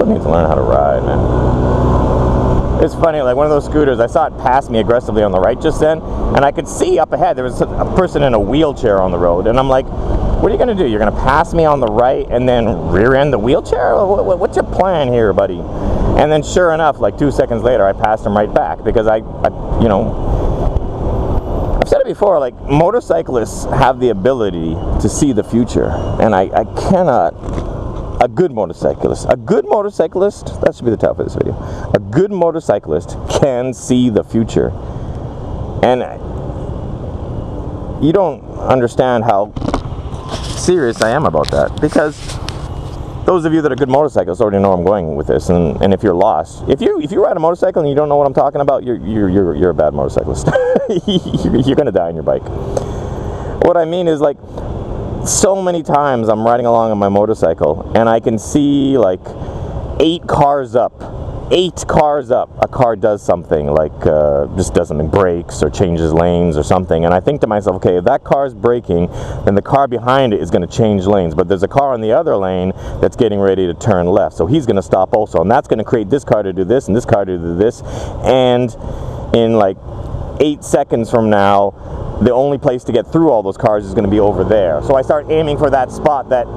need to learn how to ride, man. It's funny, like one of those scooters, I saw it pass me aggressively on the right just then, and I could see up ahead there was a person in a wheelchair on the road, and I'm like, what are you going to do? You're going to pass me on the right and then rear end the wheelchair? What's your plan here, buddy? And then sure enough, like 2 seconds later, I passed him right back because I you know, I've said it before, like motorcyclists have the ability to see the future, and I cannot. A good motorcyclist, that should be the title of this video. A good motorcyclist can see the future. And you don't understand how serious I am about that, because those of you that are good motorcyclists already know where I'm going with this. And if you're lost, if you ride a motorcycle and you don't know what I'm talking about, you're a bad motorcyclist. You're gonna die on your bike. What I mean is, like, so many times I'm riding along on my motorcycle and I can see like 8 cars up, a car does something, like just does something, brakes or changes lanes or something, and I think to myself, okay, if that car's braking, then the car behind it is going to change lanes, but there's a car in the other lane that's getting ready to turn left, so he's going to stop also, and that's going to create this car to do this and this car to do this, and in like 8 seconds from now, the only place to get through all those cars is going to be over there. So I start aiming for that spot that,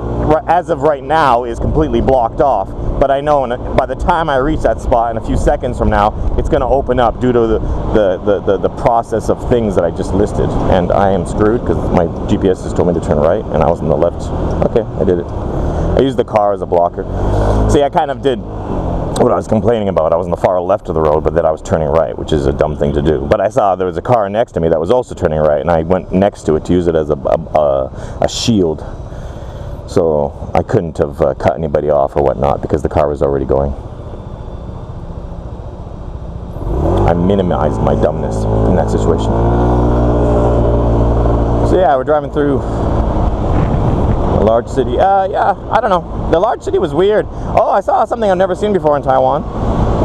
as of right now, is completely blocked off. But I know by the time I reach that spot in a few seconds from now, it's going to open up due to the process of things that I just listed. And I am screwed because my GPS has told me to turn right, and I was on the left. Okay, I did it. I used the car as a blocker. See, I kind of did what I was complaining about. I was on the far left of the road, but then I was turning right, which is a dumb thing to do. But I saw there was a car next to me that was also turning right, and I went next to it to use it as a shield. So I couldn't have cut anybody off or whatnot because the car was already going. I minimized my dumbness in that situation. So yeah, we're driving through a large city. Yeah, I don't know. The large city was weird. Oh, I saw something I've never seen before in Taiwan.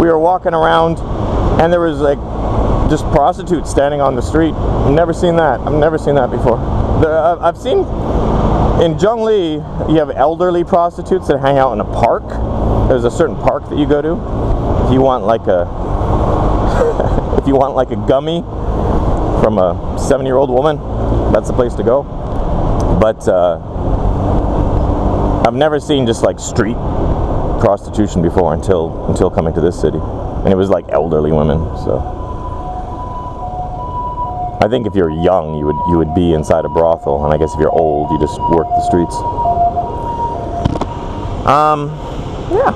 We were walking around and there was like just prostitutes standing on the street. I've never seen that. I've never seen that before. I've seen in Zhongli, you have elderly prostitutes that hang out in a park. There's a certain park that you go to. If you want like a if you want like a gummy from a 7-year-old woman, that's the place to go. But I've never seen just like street prostitution before until coming to this city, and it was like elderly women. So I think if you're young, you would be inside a brothel, and I guess if you're old, you just work the streets. Yeah.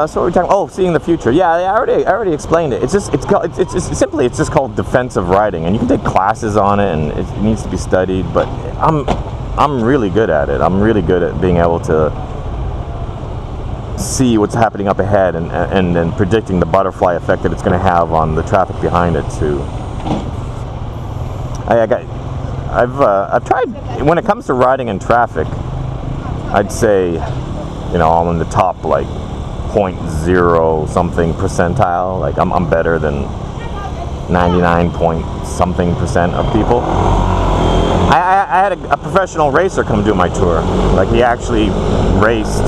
So what were we talking? Oh, seeing the future. Yeah, I already explained it. It's just called defensive riding, and you can take classes on it, and it needs to be studied. But I'm really good at it. I'm really good at being able to see what's happening up ahead and predicting the butterfly effect that it's going to have on the traffic behind it too. I've tried, when it comes to riding in traffic, I'd say, you know, I'm in the top like 0.0 something percentile. Like I'm better than 99 point something percent of people. I had a professional racer come do my tour. Like he actually raced,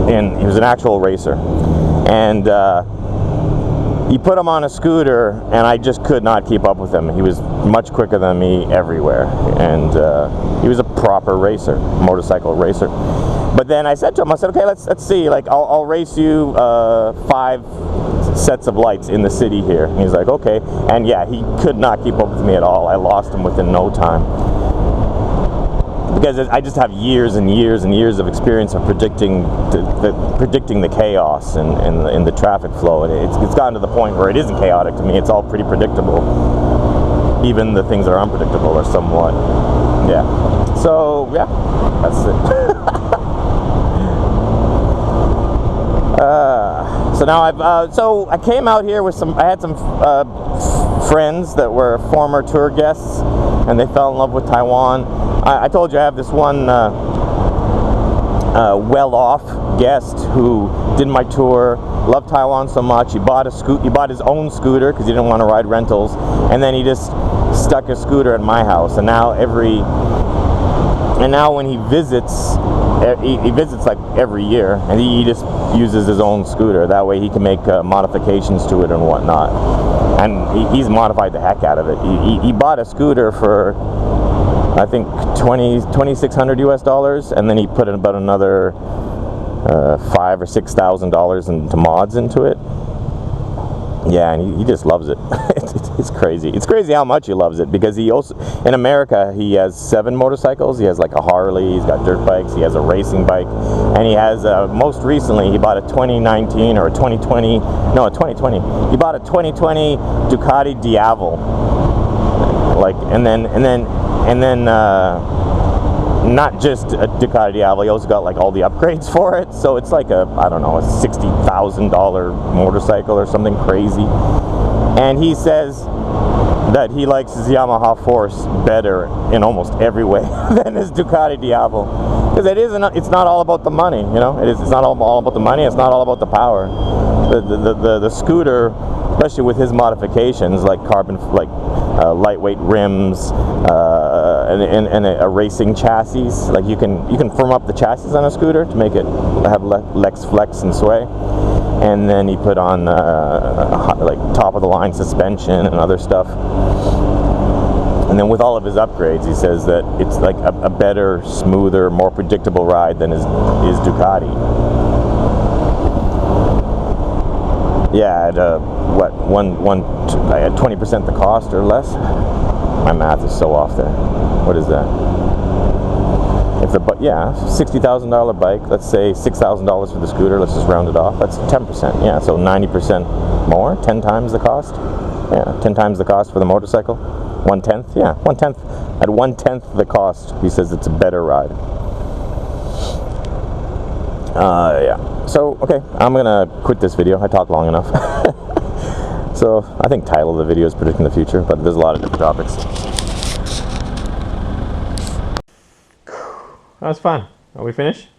and he was an actual racer. And you put him on a scooter, and I just could not keep up with him. He was much quicker than me everywhere, and he was a proper racer, motorcycle racer. But then I said to him, I said, okay, let's see. Like I'll race you 5 sets of lights in the city here. And he's like, okay. And yeah, he could not keep up with me at all. I lost him within no time. Because I just have years and years and years of experience of predicting the chaos and the traffic flow. And it's gotten to the point where it isn't chaotic to me. It's all pretty predictable. Even the things that are unpredictable are somewhat. Yeah. So, yeah, that's it. So now so I came out here with I had some friends that were former tour guests, and they fell in love with Taiwan. I told you I have this one well-off guest who did my tour, loved Taiwan so much, he bought his own scooter because he didn't want to ride rentals, and then he just stuck his scooter at my house, and now when he visits like every year, and he just uses his own scooter. That way he can make modifications to it and whatnot. And he's modified the heck out of it. He bought a scooter for, I think, $2,600 US, and then he put in about another $5,000 or $6,000 into mods into it. Yeah, and he just loves it. It's crazy. It's crazy how much he loves it, because he also, in America, he has 7 motorcycles. He has like a Harley, he's got dirt bikes, he has a racing bike, and he has, most recently, he bought a 2019 or a 2020, no, a 2020. He bought a 2020 Ducati Diavel. Like, and then, not just a Ducati Diavel, he also got like all the upgrades for it, so it's like a, I don't know, a $60,000 motorcycle or something crazy. And he says that he likes his Yamaha Force better in almost every way than his Ducati Diavel, because it's not all about the money, you know. It's not all about the money, it's not all about the power. The scooter, especially with his modifications, like lightweight rims, and a racing chassis. Like you can firm up the chassis on a scooter to make it have less flex and sway. And then he put on like top of the line suspension and other stuff. And then with all of his upgrades, he says that it's like a better, smoother, more predictable ride than his Ducati. Yeah, at at 20% the cost or less. My math is so off there. What is that? If the yeah, $60,000 bike, let's say $6,000 for the scooter. Let's just round it off. That's 10%. Yeah, so 90% more, 10 times the cost. Yeah, 10 times the cost for the motorcycle. 1/10. Yeah, 1/10. At 1/10 the cost, he says it's a better ride. Yeah. So, okay, I'm gonna quit this video. I talked long enough. So, I think title of the video is predicting the future, but there's a lot of different topics. That was fun. Are we finished?